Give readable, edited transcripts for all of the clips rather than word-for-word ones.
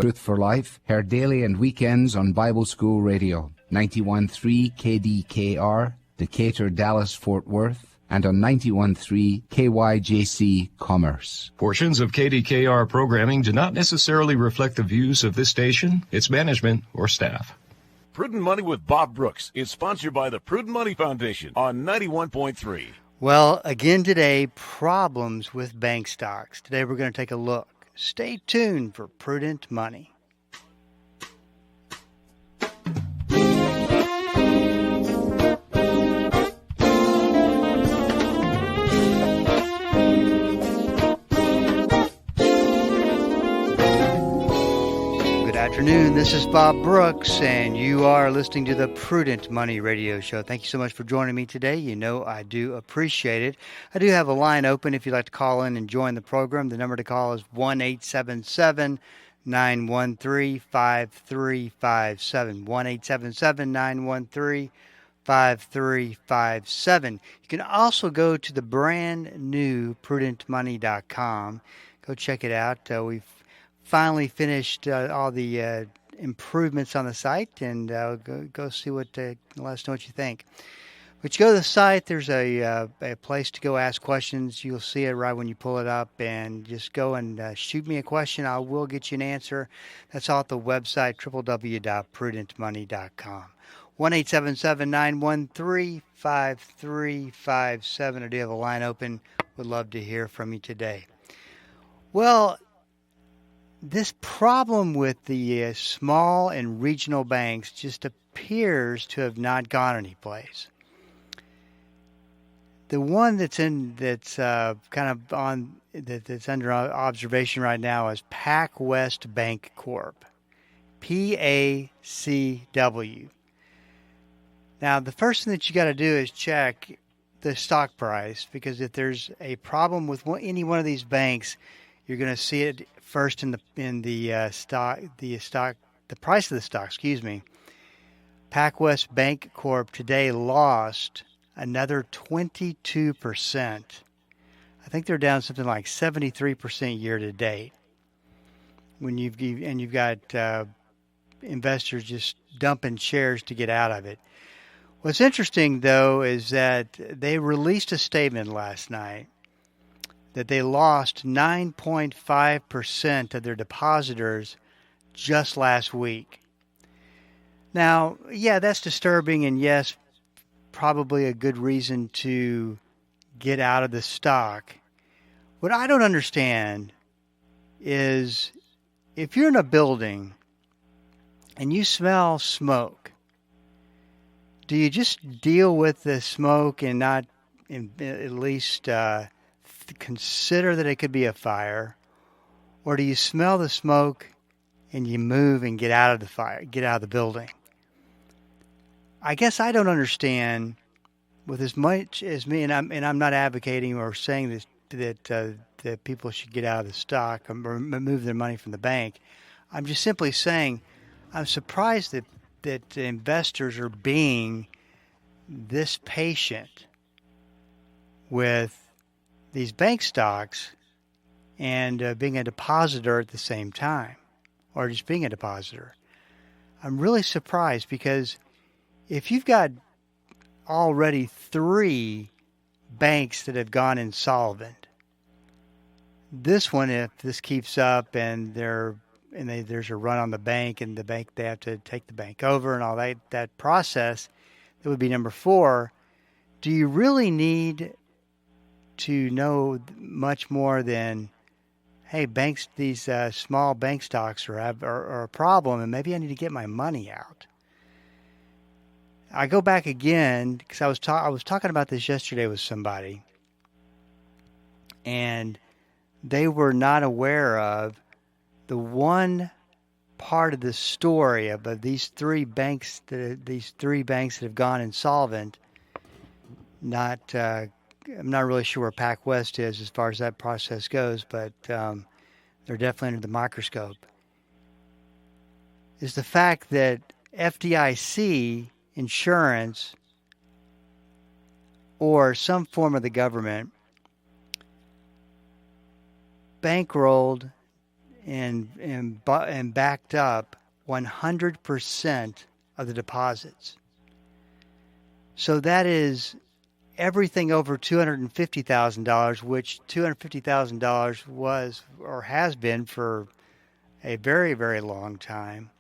Truth for Life, heard daily and weekends on Bible School Radio, 91.3 KDKR, Decatur, Dallas, Fort Worth, and on 91.3 KYJC Commerce. Portions of KDKR programming do not necessarily reflect the views of this station, its management, or staff. Prudent Money with Bob Brooks is sponsored by the Prudent Money Foundation on 91.3. Well, again today, problems with bank stocks. Today we're going to take a look. Stay tuned for Prudent Money. Good afternoon. This is Bob Brooks, and you are listening to the Prudent Money Radio Show. Thank you so much for joining me today. You know I do appreciate it. I do have a line open if you'd like to call in and join the program. The number to call is 1-877-913-5357, 1-877-913-5357. You can also go to the brand new prudentmoney.com. Go check it out. We've finally finished all the improvements on the site, and go see what. Let us know what you think. But you go to the site. There's a place to go ask questions. You'll see it right when you pull it up, and just go and shoot me a question. I will get you an answer. That's all at the website www.prudentmoney.com. 1-877-913-5357. I do have a line open. Would love to hear from you today. Well, this problem with the small and regional banks just appears to have not gone anyplace. The one that's kind of on that's under observation right now is PacWest Bank Corp, PACW. Now, the first thing that you got to do is check the stock price, because if there's a problem with any one of these banks, you're going to see it first in the price of the stock. PacWest Bank Corp today lost another 22%. I think they're down something like 73% year to date. You've got investors just dumping shares to get out of it. What's interesting, though, is that they released a statement last night that they lost 9.5% of their depositors just last week. Now, yeah, that's disturbing, and yes, probably a good reason to get out of the stock. What I don't understand is if you're in a building and you smell smoke, do you just deal with the smoke and not at least consider that it could be a fire? Or do you smell the smoke and you move and get out of the fire, get out of the building? I guess I don't understand, with as much as me, and I'm not advocating or saying this, that people should get out of the stock or move their money from the bank. I'm just simply saying I'm surprised that investors are being this patient with these bank stocks and being a depositor at the same time, or just being a depositor. I'm really surprised, because if you've got already 3 banks that have gone insolvent, this one, if this keeps up and there's a run on the bank, and they have to take the bank over and all that process, that would be number 4. Do you really need to know much more than, hey, banks, these small bank stocks are a problem, and maybe I need to get my money out? I go back again, because I was talking about this yesterday with somebody, and they were not aware of the one part of the story of these 3 banks that have gone insolvent. I'm not really sure where PacWest is as far as that process goes, but they're definitely under the microscope. Is the fact that FDIC insurance or some form of the government bankrolled and backed up 100% of the deposits. So that is everything over $250,000, which $250,000 was or has been for a very, very long time,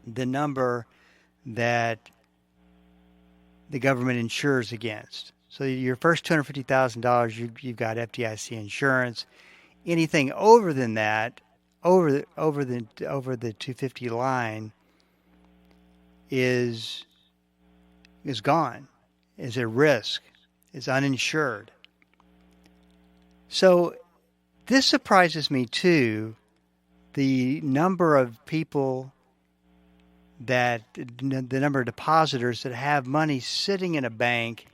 the number that the government insures against. So your first $250,000, you've got FDIC insurance. Anything over than that, over the 250 line, is gone, is at risk, is uninsured. So this surprises me too, the number of people the number of depositors that have money sitting in a bank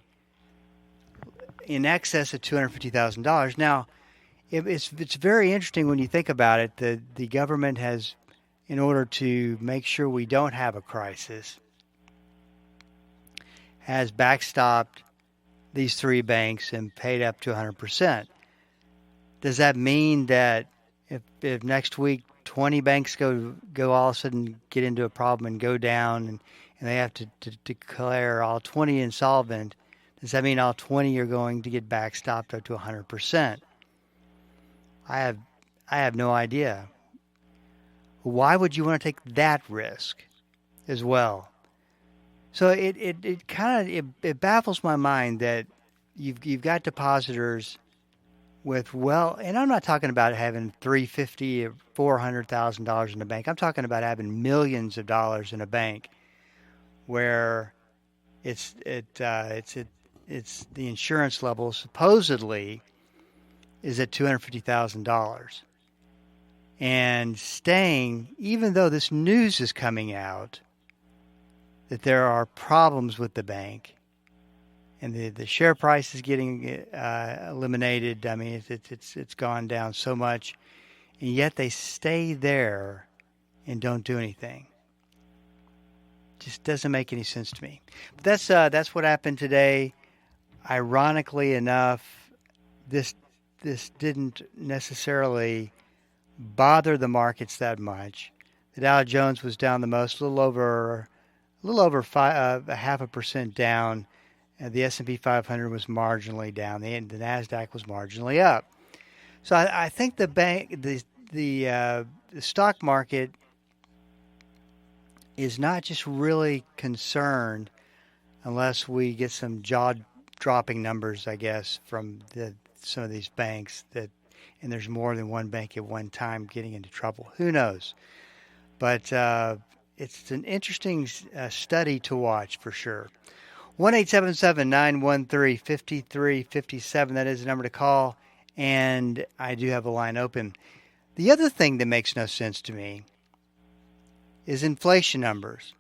in excess of $250,000. Now, it's very interesting when you think about it. The government has, in order to make sure we don't have a crisis, has backstopped these three banks and paid up to 100%. Does that mean that if next week 20 banks go all of a sudden get into a problem and go down and they have to declare all 20 insolvent, does that mean all 20 are going to get backstopped up to 100%? I have no idea. Why would you want to take that risk as well? So it kind of baffles my mind that you've got depositors with, and I'm not talking about having $350,000 or $400,000 in the bank. I'm talking about having millions of dollars in a bank, where it's the insurance level supposedly is at $250,000, and staying, even though this news is coming out that there are problems with the bank. And the share price is getting eliminated. I mean, it's gone down so much, and yet they stay there and don't do anything. Just doesn't make any sense to me. But that's what happened today. Ironically enough, this didn't necessarily bother the markets that much. The Dow Jones was down the most, a little over 0.5% down. The S&P 500 was marginally down. The Nasdaq was marginally up. So I think the stock market is not just really concerned, unless we get some jaw-dropping numbers, I guess, from some of these banks and there's more than one bank at one time getting into trouble. Who knows? But it's an interesting study to watch for sure. 1-877-913-5357. That is the number to call, and I do have a line open. The other thing that makes no sense to me is inflation numbers.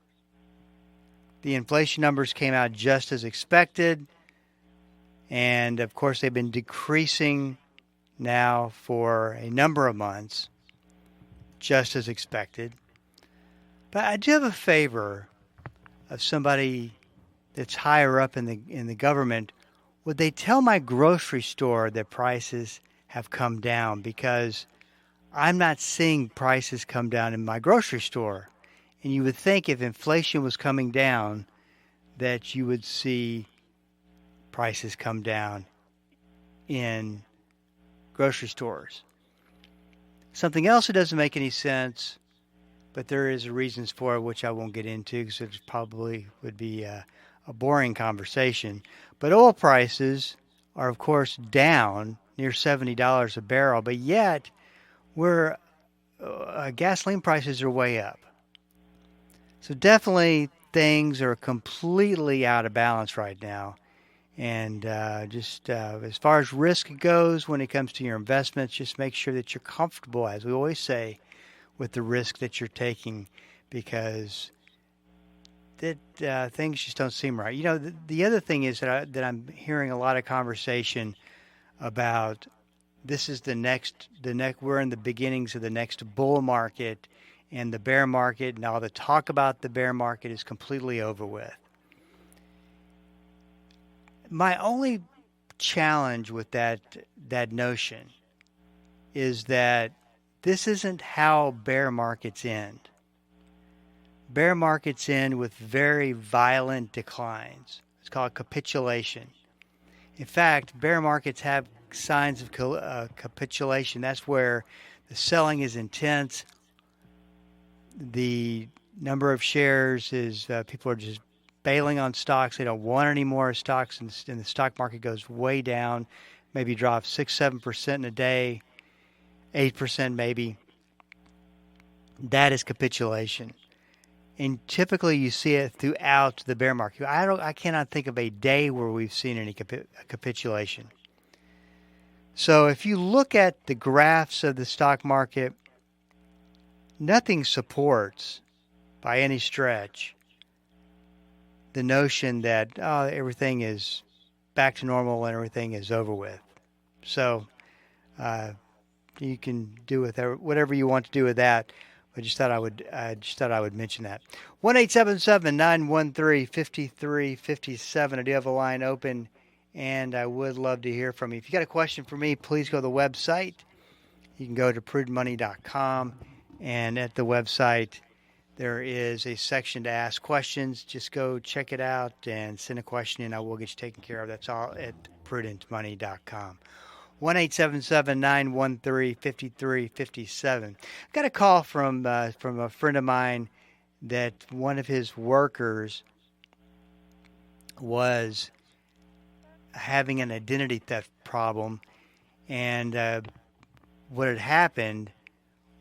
The inflation numbers came out just as expected, and of course they've been decreasing now for a number of months, just as expected. But I do have a favor of somebody that's higher up in the government. Would they tell my grocery store that prices have come down? Because I'm not seeing prices come down in my grocery store. And you would think if inflation was coming down that you would see prices come down in grocery stores. Something else that doesn't make any sense, but there is reasons for it, which I won't get into because it probably would be a boring conversation. But oil prices are, of course, down near $70 a barrel, but yet gasoline prices are way up. So definitely things are completely out of balance right now. And as far as risk goes when it comes to your investments, just make sure that you're comfortable, as we always say, with the risk that you're taking, because things just don't seem right. You know, the other thing is that I'm hearing a lot of conversation about this is we're in the beginnings of the next bull market, and the bear market and all the talk about the bear market is completely over with. My only challenge with that notion is that this isn't how bear markets end. Bear markets end with very violent declines. It's called capitulation. In fact, bear markets have signs of capitulation. That's where the selling is intense. The number of shares is people are just bailing on stocks. They don't want any more stocks, and the stock market goes way down, maybe drops 6-7% in a day, 8% maybe. That is capitulation. And typically you see it throughout the bear market. I cannot think of a day where we've seen any capitulation. So if you look at the graphs of the stock market, nothing supports by any stretch the notion that everything is back to normal and everything is over with. So you can do with whatever you want to do with that. I just thought I would mention that. 1-877-913-5357. I do have a line open, and I would love to hear from you. If you got a question for me, please go to the website. You can go to prudentmoney.com, and at the website there is a section to ask questions. Just go check it out and send a question in. I will get you taken care of. That's all at prudentmoney.com. 1-877-913-5357. I got a call from a friend of mine that one of his workers was having an identity theft problem, and what had happened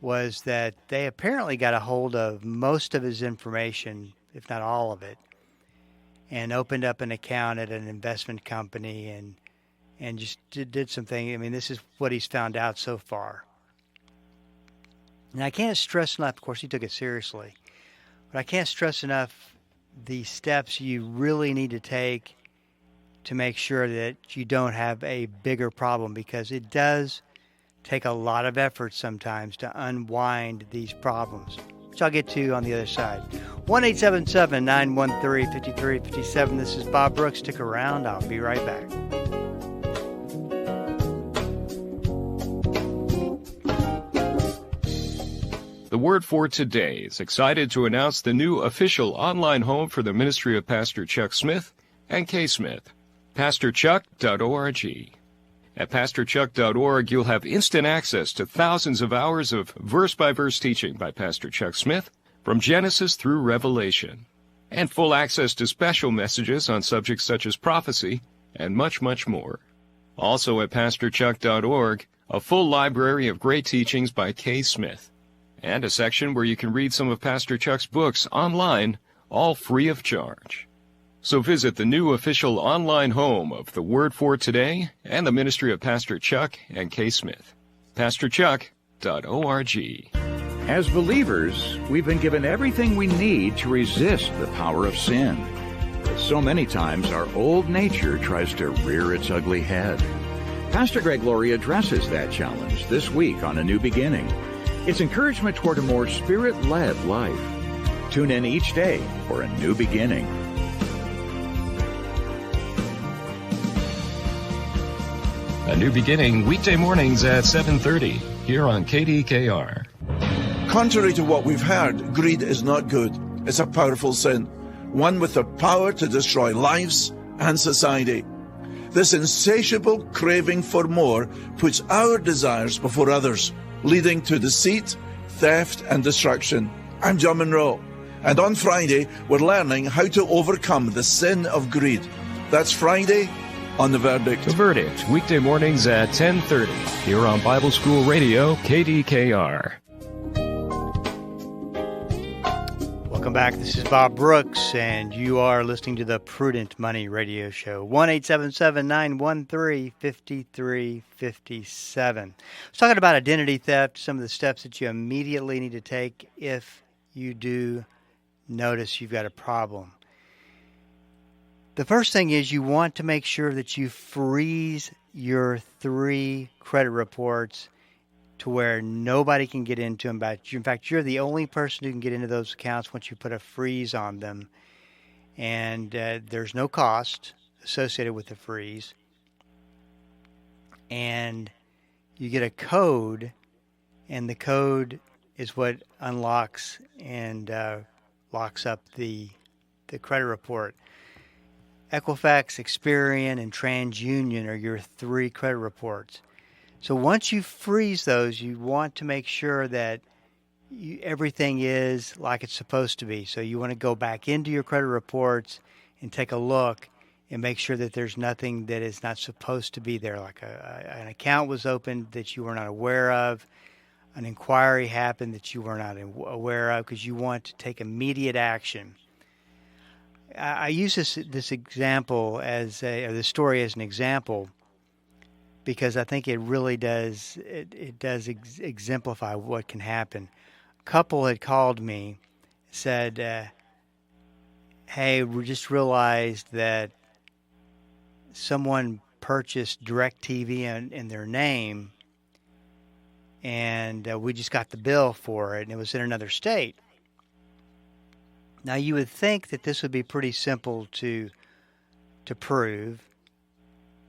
was that they apparently got a hold of most of his information, if not all of it, and opened up an account at an investment company and just did something. I mean, this is what he's found out so far. And I can't stress enough, of course, he took it seriously, but I can't stress enough the steps you really need to take to make sure that you don't have a bigger problem, because it does take a lot of effort sometimes to unwind these problems, which I'll get to on the other side. 1-877-913-5357. This is Bob Brooks. Stick around. I'll be right back. The Word for Today is excited to announce the new official online home for the ministry of Pastor Chuck Smith and Kay Smith, PastorChuck.org. At PastorChuck.org, you'll have instant access to thousands of hours of verse-by-verse teaching by Pastor Chuck Smith from Genesis through Revelation, and full access to special messages on subjects such as prophecy and much, much more. Also at PastorChuck.org, a full library of great teachings by Kay Smith, and a section where you can read some of Pastor Chuck's books online, all free of charge. So visit the new official online home of the Word for Today and the ministry of Pastor Chuck and Kay Smith, PastorChuck.org. As believers, we've been given everything we need to resist the power of sin. But so many times our old nature tries to rear its ugly head. Pastor Greg Laurie addresses that challenge this week on A New Beginning. It's encouragement toward a more Spirit-led life. Tune in each day for A New Beginning. A New Beginning, weekday mornings at 7:30, here on KDKR. Contrary to what we've heard, greed is not good. It's a powerful sin, one with the power to destroy lives and society. This insatiable craving for more puts our desires before others, leading to deceit, theft, and destruction. I'm John Monroe, and on Friday, we're learning how to overcome the sin of greed. That's Friday on The Verdict. The Verdict, weekday mornings at 10:30, here on Bible School Radio, KDKR. Welcome back. This is Bob Brooks, and you are listening to the Prudent Money Radio Show. 1-877-913-5357. I was talking about identity theft, some of the steps that you immediately need to take if you do notice you've got a problem. The first thing is you want to make sure that you freeze your 3 credit reports to where nobody can get into them. In fact, you're the only person who can get into those accounts once you put a freeze on them. And there's no cost associated with the freeze. And you get a code and the code is what unlocks and locks up the credit report. Equifax, Experian, and TransUnion are your 3 credit reports. So once you freeze those, you want to make sure that everything is like it's supposed to be. So you want to go back into your credit reports and take a look and make sure that there's nothing that is not supposed to be there, like an account was opened that you were not aware of, an inquiry happened that you were not aware of, because you want to take immediate action. I use this example or this story as an example because I think it really does exemplify what can happen. A couple had called me, said, hey, we just realized that someone purchased DirecTV in their name, and we just got the bill for it, and it was in another state. Now, you would think that this would be pretty simple to prove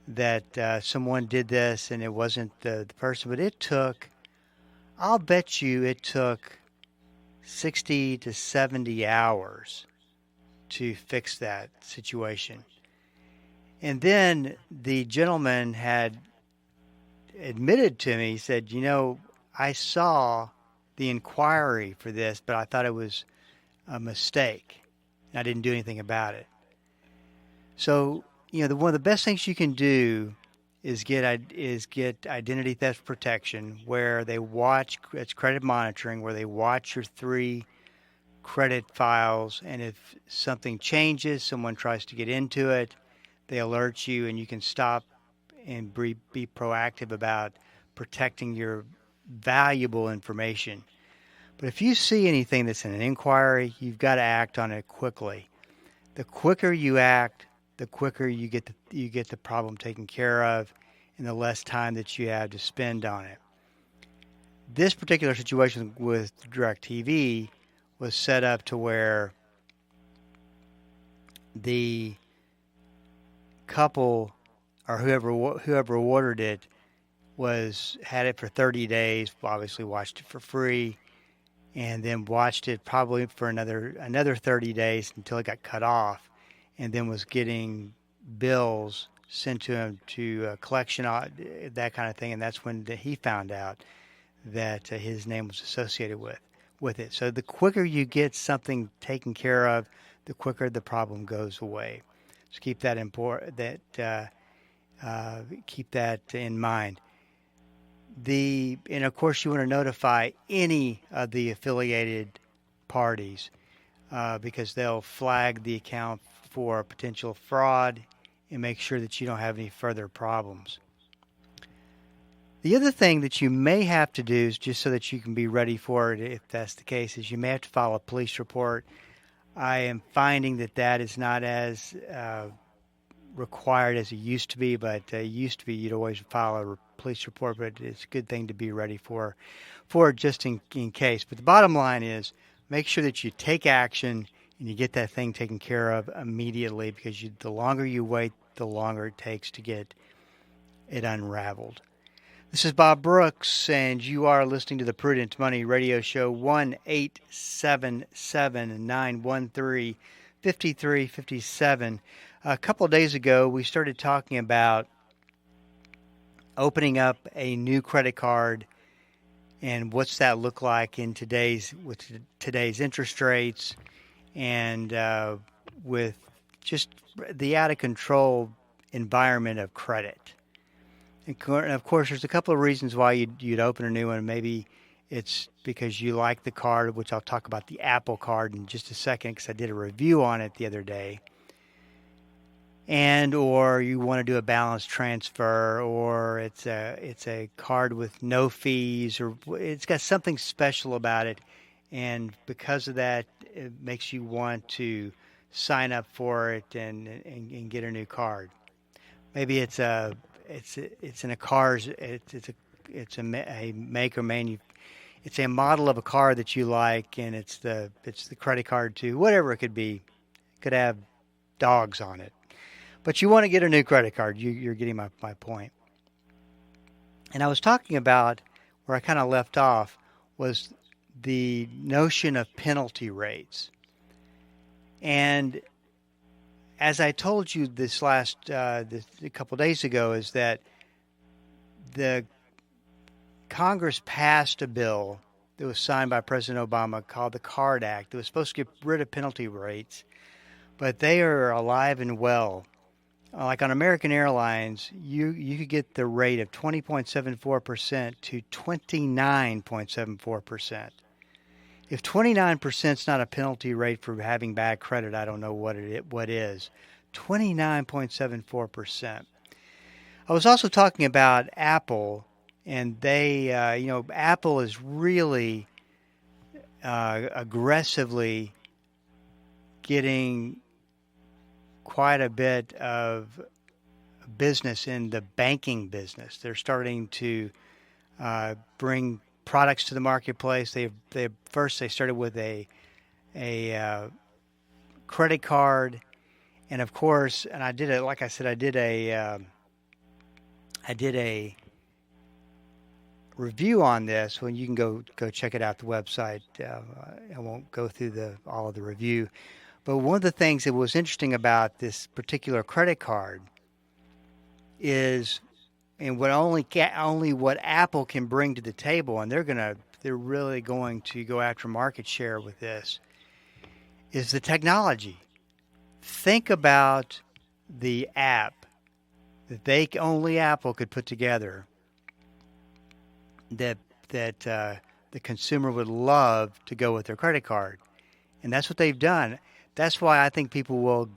that someone did this and it wasn't the person, but I'll bet you it took 60 to 70 hours to fix that situation. And then the gentleman had admitted to me, he said, I saw the inquiry for this, but I thought it was a mistake. I didn't do anything about it. So, one of the best things you can do is get identity theft protection, where they watch, it's credit monitoring, where they watch your 3 credit files, and if something changes, someone tries to get into it, they alert you, and you can stop and be proactive about protecting your valuable information. But if you see anything that's in an inquiry, you've got to act on it quickly. The quicker you act, the quicker you get the problem taken care of, and the less time that you have to spend on it. This particular situation with DirecTV was set up to where the couple or whoever ordered it had it for 30 days, obviously watched it for free, and then watched it probably for another 30 days until it got cut off, and then was getting bills sent to him to collection, that kind of thing, and that's when he found out that his name was associated with it. So the quicker you get something taken care of, the quicker the problem goes away. So keep that keep that in mind. And of course, you want to notify any of the affiliated parties because they'll flag the account for potential fraud and make sure that you don't have any further problems. The other thing that you may have to do is, just so that you can be ready for it if that's the case, is you may have to file a police report. I am finding that is not as required as it used to be, but it used to be you'd always file a police report, but it's a good thing to be ready for just in case. But the bottom line is, make sure that you take action and you get that thing taken care of immediately, because the longer you wait, the longer it takes to get it unraveled. This is Bob Brooks, and you are listening to the Prudent Money Radio Show. 1-877-913-5357. A couple of days ago, we started talking about opening up a new credit card and what's that look like with today's interest rates, and with just the out of control environment of credit. And of course, there's a couple of reasons why you'd open a new one. Maybe it's because you like the card, which I'll talk about the Apple card in just a second, because I did a review on it the other day. Or you want to do a balance transfer, or it's a card with no fees, or it's got something special about it, and because of that, it makes you want to sign up for it and get a new card. Maybe it's a model of a car that you like, and it's the credit card too. Whatever it could be, it could have dogs on it. But you want to get a new credit card. You're getting my point. And I was talking about where I kind of left off was the notion of penalty rates. And as I told you this last a couple days ago, is that the Congress passed a bill that was signed by President Obama called the CARD Act. It was supposed to get rid of penalty rates, but they are alive and well. Like on American Airlines, you could get the rate of 20.74% to 29.74%. If 29% is not a penalty rate for having bad credit, I don't know what is. 29.74%. I was also talking about Apple, and they, Apple is really aggressively getting quite a bit of business in the banking business. They're starting to bring products to the marketplace. They started with a credit card, and of course, and I did it. Like I said, I did a review on this. When you can go check it out, the website. I won't go through all of the review, but one of the things that was interesting about this particular credit card is, and what only what Apple can bring to the table, and they're really going to go after market share with this, is the technology. Think about the app that only Apple could put together that the consumer would love to go with their credit card, and that's what they've done. That's why I think people will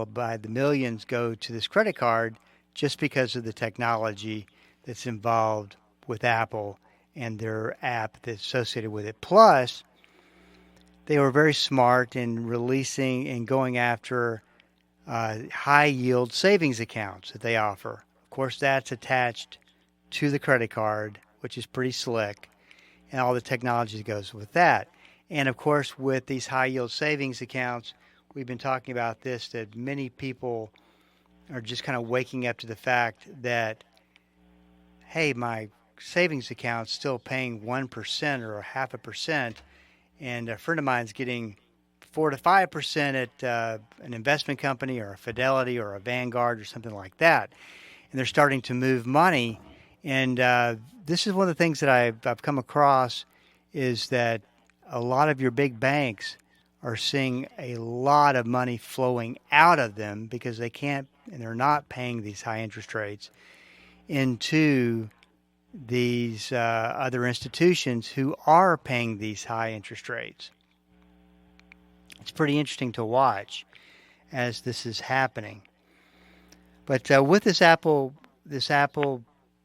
by the millions go to this credit card, just because of the technology that's involved with Apple and their app that's associated with it. Plus, they were very smart in releasing and going after high-yield savings accounts that they offer. Of course, that's attached to the credit card, which is pretty slick, and all the technology that goes with that. And, of course, with these high-yield savings accounts, we've been talking about this, that many people are just kind of waking up to the fact that, hey, my savings account's still paying 1% or 0.5%, and a friend of mine's getting 4 to 5% at an investment company or a Fidelity or a Vanguard or something like that, and they're starting to move money. And this is one of the things that I've come across, is that a lot of your big banks are seeing a lot of money flowing out of them because they can't, and they're not paying these high interest rates, into these other institutions who are paying these high interest rates. It's pretty interesting to watch as this is happening. But with this Apple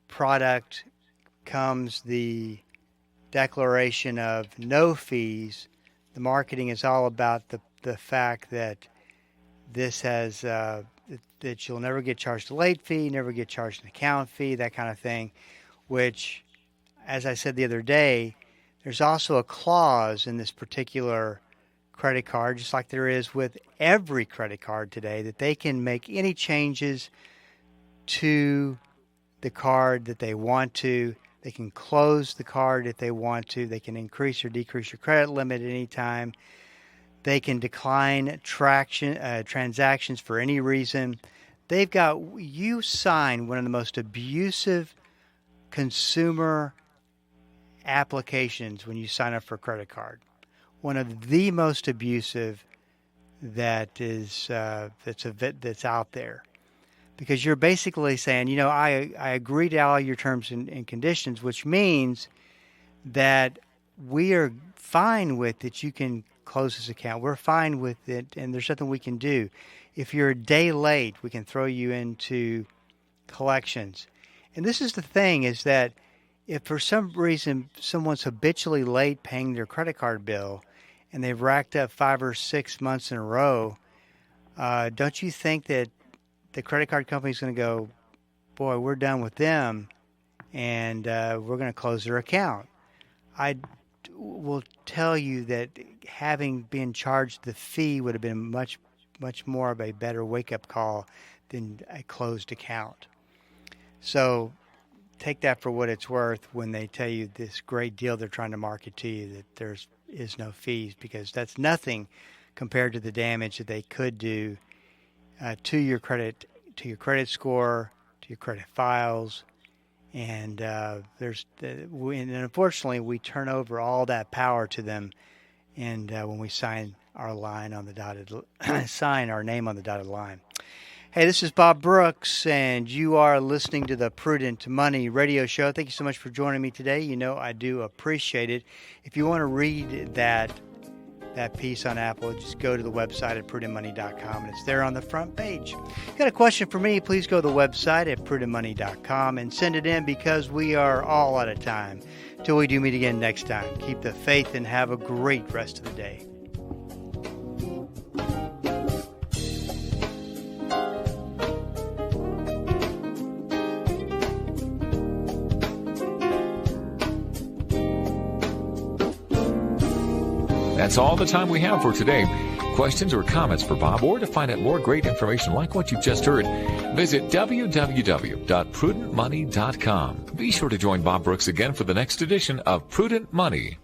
product comes the declaration of no fees. The marketing is all about the fact that this has that you'll never get charged a late fee, never get charged an account fee, that kind of thing, which, as I said the other day, there's also a clause in this particular credit card, just like there is with every credit card today, that they can make any changes to the card that they want to. They can close the card if they want to. They can increase or decrease your credit limit at any time. They can decline transactions for any reason. You sign one of the most abusive consumer applications when you sign up for a credit card. One of the most abusive that's out there. Because you're basically saying, I agree to all your terms and conditions, which means that we are fine with that you can close this account. We're fine with it, and there's nothing we can do. If you're a day late, we can throw you into collections. And this is the thing, is that if for some reason someone's habitually late paying their credit card bill and they've racked up 5 or 6 months in a row, don't you think that the credit card company is going to go, boy, we're done with them, and we're going to close their account? I will tell you that having been charged the fee would have been much, much more of a better wake-up call than a closed account. So take that for what it's worth when they tell you this great deal they're trying to market to you, that there is no fees, because that's nothing compared to the damage that they could do to your credit score, to your credit files. And unfortunately, we turn over all that power to them, and when we sign our line on the sign our name on the dotted line. Hey, this is Bob Brooks, and you are listening to the Prudent Money Radio Show. Thank you so much for joining me today. You know I do appreciate it. If you want to read that piece on Apple, just go to the website at prudentmoney.com, and it's there on the front page. If you got a question for me, please go to the website at prudentmoney.com and send it in, because we are all out of time. Till we do meet again next time, keep the faith and have a great rest of the day. That's all the time we have for today. Questions or comments for Bob, or to find out more great information like what you've just heard, visit www.prudentmoney.com. Be sure to join Bob Brooks again for the next edition of Prudent Money.